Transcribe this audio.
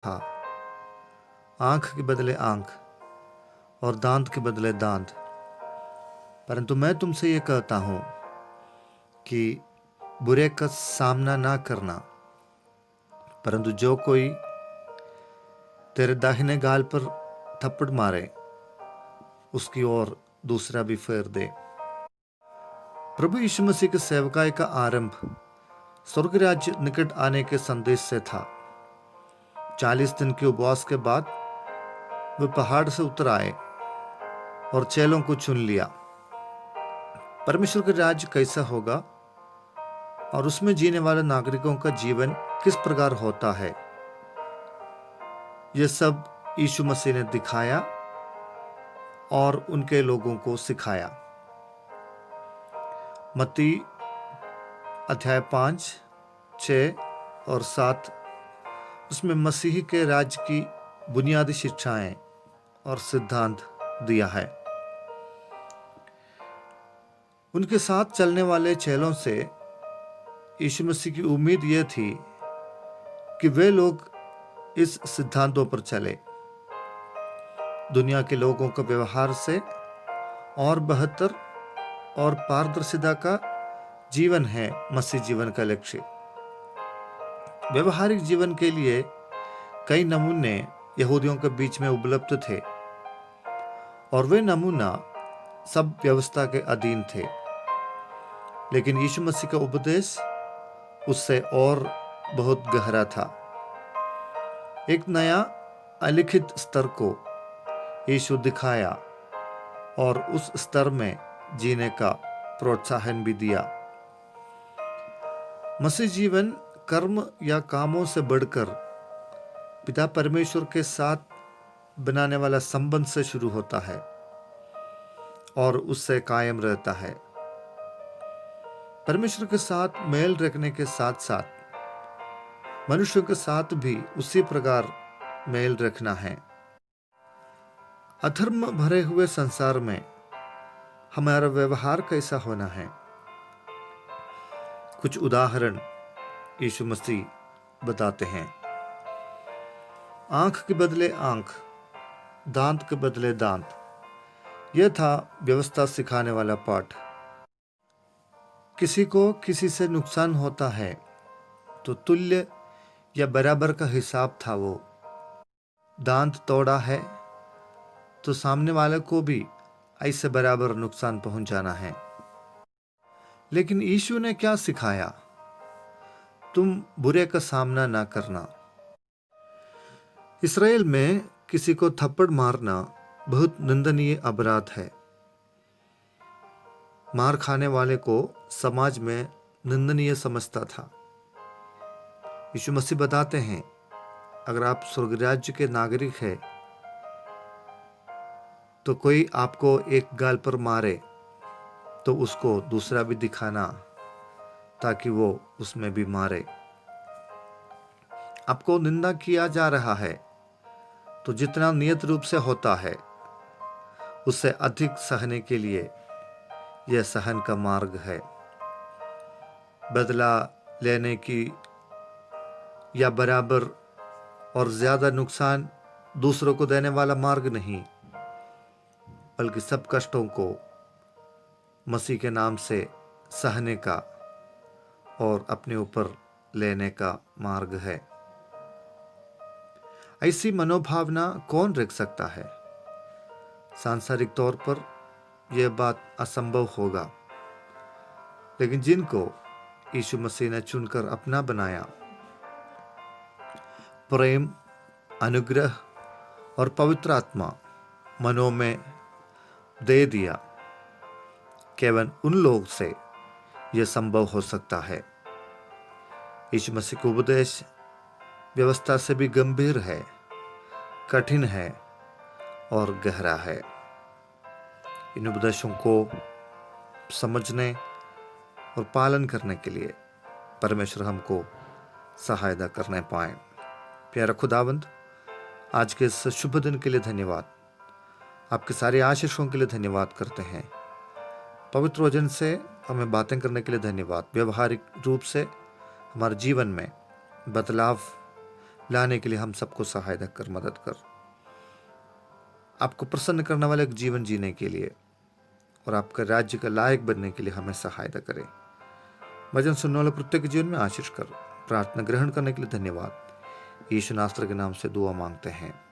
था, आंख के बदले आंख और दांत के बदले दांत। परंतु मैं तुमसे ये कहता हूं कि बुरे का सामना ना करना, परंतु जो कोई तेरे दाहिने गाल पर थप्पड़ मारे उसकी ओर दूसरा भी फेर दे। प्रभु यीशु मसीह के सेवकाई का आरंभ स्वर्ग राज्य निकट आने के संदेश से था। 40 दिन के उपवास के बाद वे पहाड़ से उतर आए और चेलों को चुन लिया। परमेश्वर का राज्य कैसा होगा और उसमें जीने वाले नागरिकों का जीवन किस प्रकार होता है, यह सब यीशु मसीह ने दिखाया और उनके लोगों को सिखाया। मत्ती अध्याय 5, 6 और 7 उसमें मसीह के राज्य की बुनियादी शिक्षाएं और सिद्धांत दिया है। उनके साथ चलने वाले चेलों से यीशु मसीह की उम्मीद यह थी कि वे लोग इस सिद्धांतों पर चले। दुनिया के लोगों का व्यवहार से और बेहतर और पारदर्शिता का जीवन है मसीह जीवन का लक्ष्य। व्यवहारिक जीवन के लिए कई नमूने यहूदियों के बीच में उपलब्ध थे और वे नमूना सब व्यवस्था के अधीन थे, लेकिन यीशु मसीह का उपदेश उससे और बहुत गहरा था। एक नया अलिखित स्तर को यीशु दिखाया और उस स्तर में जीने का प्रोत्साहन भी दिया। मसीह जीवन कर्म या कामों से बढ़कर पिता परमेश्वर के साथ बनाने वाला संबंध से शुरू होता है और उससे कायम रहता है। परमेश्वर के साथ मेल रखने के साथ साथ मनुष्यों के साथ भी उसी प्रकार मेल रखना है। अधर्म भरे हुए संसार में हमारा व्यवहार कैसा होना है, कुछ उदाहरण यीशु मसीह बताते हैं। आंख के बदले आंख, दांत के बदले दांत, यह था व्यवस्था सिखाने वाला पाठ। किसी को किसी से नुकसान होता है तो तुल्य या बराबर का हिसाब था वो। दांत तोड़ा है तो सामने वाले को भी ऐसे बराबर नुकसान पहुंचाना है। लेकिन यीशु ने क्या सिखाया? तुम बुरे का सामना ना करना। इस्राएल में किसी को थप्पड़ मारना बहुत निंदनीय अपराध है। मार खाने वाले को समाज में निंदनीय समझता था। यीशु मसीह बताते हैं, अगर आप स्वर्ग राज्य के नागरिक हैं तो कोई आपको एक गाल पर मारे तो उसको दूसरा भी दिखाना ताकि वो उसमें भी मारे। आपको निंदा किया जा रहा है तो जितना नियत रूप से होता है उससे अधिक सहने के लिए यह सहन का मार्ग है। बदला लेने की या बराबर और ज्यादा नुकसान दूसरों को देने वाला मार्ग नहीं, बल्कि सब कष्टों को मसीह के नाम से सहने का और अपने ऊपर लेने का मार्ग है। ऐसी मनोभावना कौन रख सकता है? सांसारिक तौर पर यह बात असंभव होगा, लेकिन जिनको यीशु मसीह ने चुनकर अपना बनाया, प्रेम, अनुग्रह और पवित्र आत्मा मनों में दे दिया, केवल उन लोग से यह संभव हो सकता है। यीशु मसीह का उपदेश व्यवस्था से भी गंभीर है, कठिन है और गहरा है। इन उपदेशों को समझने और पालन करने के लिए परमेश्वर हमको सहायता करने पाए। प्यारा खुदावंद, आज के इस शुभ दिन के लिए धन्यवाद। आपके सारे आशीषों के लिए धन्यवाद करते हैं। पवित्र वचन से हमें बातें करने के लिए धन्यवाद। व्यवहारिक रूप से हमारे जीवन में बदलाव लाने के लिए हम सबको सहायता कर, मदद कर। आपको प्रसन्न करने वाले एक जीवन जीने के लिए और आपका राज्य का लायक बनने के लिए हमें सहायता करें। वचन सुनने वाले प्रत्येक जीवन में आशीष कर। प्रार्थना ग्रहण करने के लिए धन्यवाद। यीशु नासरी के नाम से दुआ मांगते हैं,